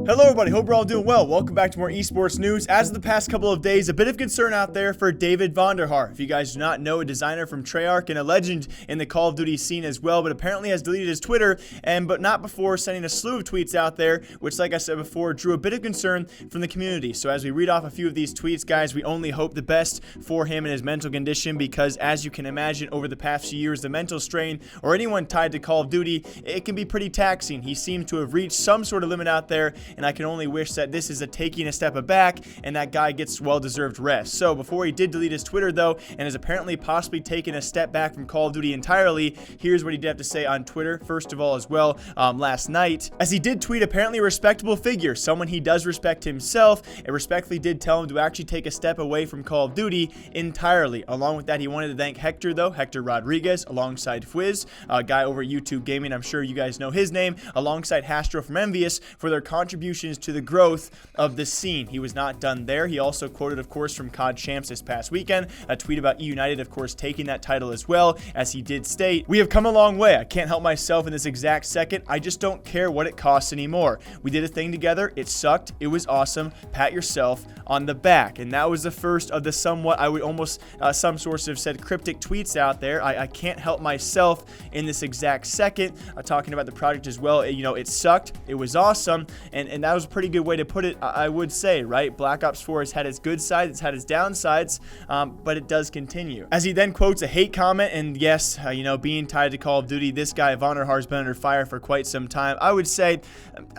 Hello everybody, hope we're all doing well. Welcome back to more esports news. As of the past couple of days, a bit of concern out there for David Vonderhaar. If you guys do not know, a designer from Treyarch and a legend in the Call of Duty scene as well, but apparently has deleted his Twitter, but not before sending a slew of tweets out there, which like I said before, drew a bit of concern from the community. So as we read off a few of these tweets, guys, we only hope the best for him and his mental condition, because as you can imagine, over the past few years, the mental strain, or anyone tied to Call of Duty, it can be pretty taxing. He seems to have reached some sort of limit out there, and I can only wish that this is taking a step back and that guy gets well-deserved rest. So before he did delete his Twitter though, and has apparently possibly taken a step back from Call of Duty entirely, here's what he did have to say on Twitter first of all as well last night, as he did tweet apparently a respectable figure, someone he does respect himself, and respectfully did tell him to actually take a step away from Call of Duty entirely. Along with that, he wanted to thank Hector though, Hector Rodriguez, alongside Fwiz, a guy over at YouTube Gaming, I'm sure you guys know his name, alongside Hastro from Envious, for their contributions to the growth of the scene. He was not done there. He also quoted, of course, from COD Champs this past weekend, a tweet about E United, of course, taking that title as well, as he did state, "We have come a long way. I can't help myself in this exact second. I just don't care what it costs anymore. We did a thing together. It sucked. It was awesome. Pat yourself on the back." And that was the first of the somewhat, I would almost, some sources have said, cryptic tweets out there. I can't help myself in this exact second, talking about the project as well. You know, it sucked. It was awesome. And that was a pretty good way to put it, I would say, right? Black Ops 4 has had its good sides, it's had its downsides, but it does continue. As he then quotes a hate comment, and yes, you know, being tied to Call of Duty, this guy Vonderhaar has been under fire for quite some time. I would say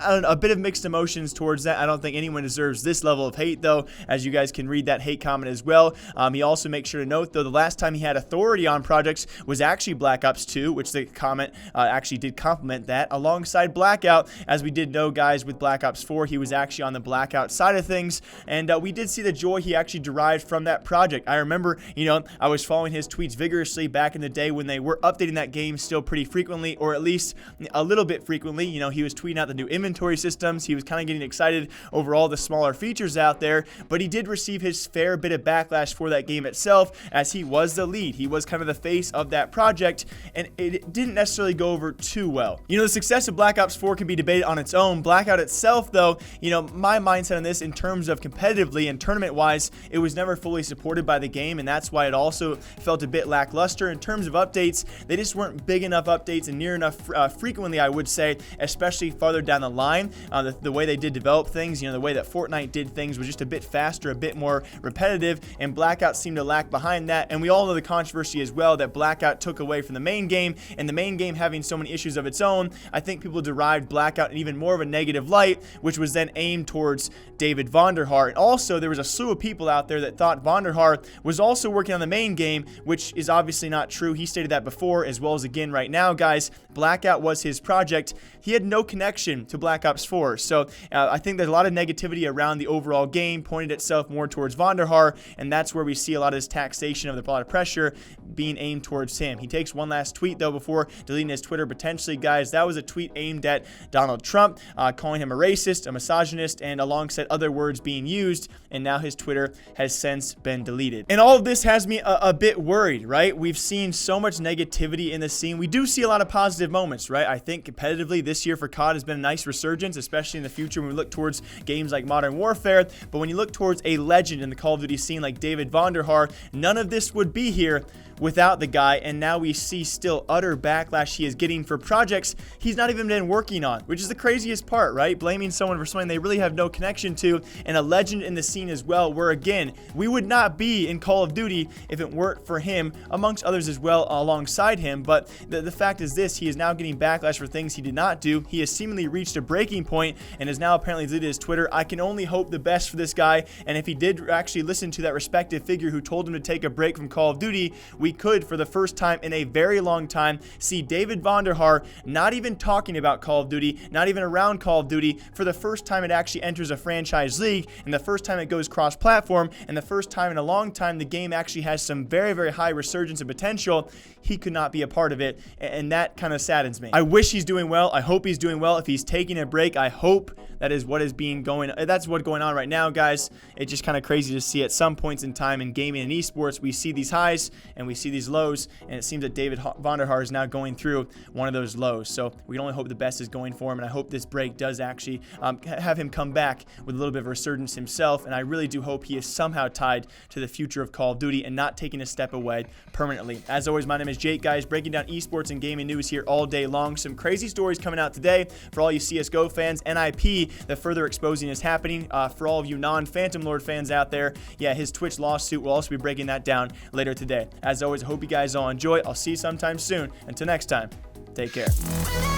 a bit of mixed emotions towards that. I don't think anyone deserves this level of hate though, as you guys can read that hate comment as well. He also makes sure to note though, the last time he had authority on projects was actually Black Ops 2, which the comment actually did compliment that, alongside Blackout. As we did know, guys, with Black Ops 4, he was actually on the Blackout side of things, and we did see the joy he actually derived from that project. I remember, you know, I was following his tweets vigorously back in the day when they were updating that game still pretty frequently, or at least a little bit frequently. You know, he was tweeting out the new inventory systems. He was kind of getting excited over all the smaller features out there, but he did receive his fair bit of backlash for that game itself, as he was the lead. He was kind of the face of that project, and it didn't necessarily go over too well. You know, the success of Black Ops 4 can be debated on its own. Blackout itself, though, you know, my mindset on this in terms of competitively and tournament-wise, it was never fully supported by the game, and that's why it also felt a bit lackluster. In terms of updates, they just weren't big enough updates and near enough frequently, I would say, especially farther down the line. The way they did develop things, you know, the way that Fortnite did things was just a bit faster, a bit more repetitive, and Blackout seemed to lack behind that. And we all know the controversy as well that Blackout took away from the main game, and the main game having so many issues of its own, I think people derived Blackout in even more of a negative light, which was then aimed towards David Vonderhaar. And also, there was a slew of people out there that thought Vonderhaar was also working on the main game, which is obviously not true. He stated that before, as well as again right now, guys. Blackout was his project. He had no connection to Black Ops 4. So I think there's a lot of negativity around the overall game, pointed itself more towards Vonderhaar, and that's where we see a lot of this taxation of the lot of pressure being aimed towards him. He takes one last tweet though before deleting his Twitter potentially, guys. That was a tweet aimed at Donald Trump, calling him a racist, a misogynist, and alongside other words being used, and now his Twitter has since been deleted. And all of this has me a bit worried, right? We've seen so much negativity in the scene. We do see a lot of positive moments, right? I think competitively this year for COD has been a nice resurgence, especially in the future when we look towards games like Modern Warfare. But when you look towards a legend in the Call of Duty scene like David Vonderhaar, none of this would be here without the guy, and now we see still utter backlash he is getting for projects he's not even been working on, which is the craziest part, right? Blaming someone for something they really have no connection to, and a legend in the scene as well, where again, we would not be in Call of Duty if it weren't for him, amongst others as well alongside him. But the fact is this, he is now getting backlash for things he did not do. He has seemingly reached a breaking point and is now apparently deleted his Twitter. I can only hope the best for this guy, and if he did actually listen to that respective figure who told him to take a break from Call of Duty, we could, for the first time in a very long time, see David Vonderhaar not even talking about Call of Duty, not even around Call of Duty, for the first time it actually enters a franchise league, and the first time it goes cross-platform, and the first time in a long time the game actually has some very, very high resurgence and potential, he could not be a part of it, and that kind of saddens me. I wish he's doing well. I hope he's doing well. If he's taking a break, I hope that's what's going on right now, guys. It's just kind of crazy to see at some points in time in gaming and esports, we see these highs and we see these lows, and it seems that David Vonderhaar is now going through one of those lows. So we can only hope the best is going for him, and I hope this break does actually have him come back with a little bit of resurgence himself, and I really do hope he is somehow tied to the future of Call of Duty and not taking a step away permanently. As always, my name is Jake, guys, breaking down esports and gaming news here all day long. Some crazy stories coming out today for all you CSGO fans. NIP, the further exposing is happening. For all of you non-Phantom Lord fans out there, yeah, his Twitch lawsuit, will also be breaking that down later today. As always, I hope you guys all enjoy. I'll see you sometime soon. Until next time, take care.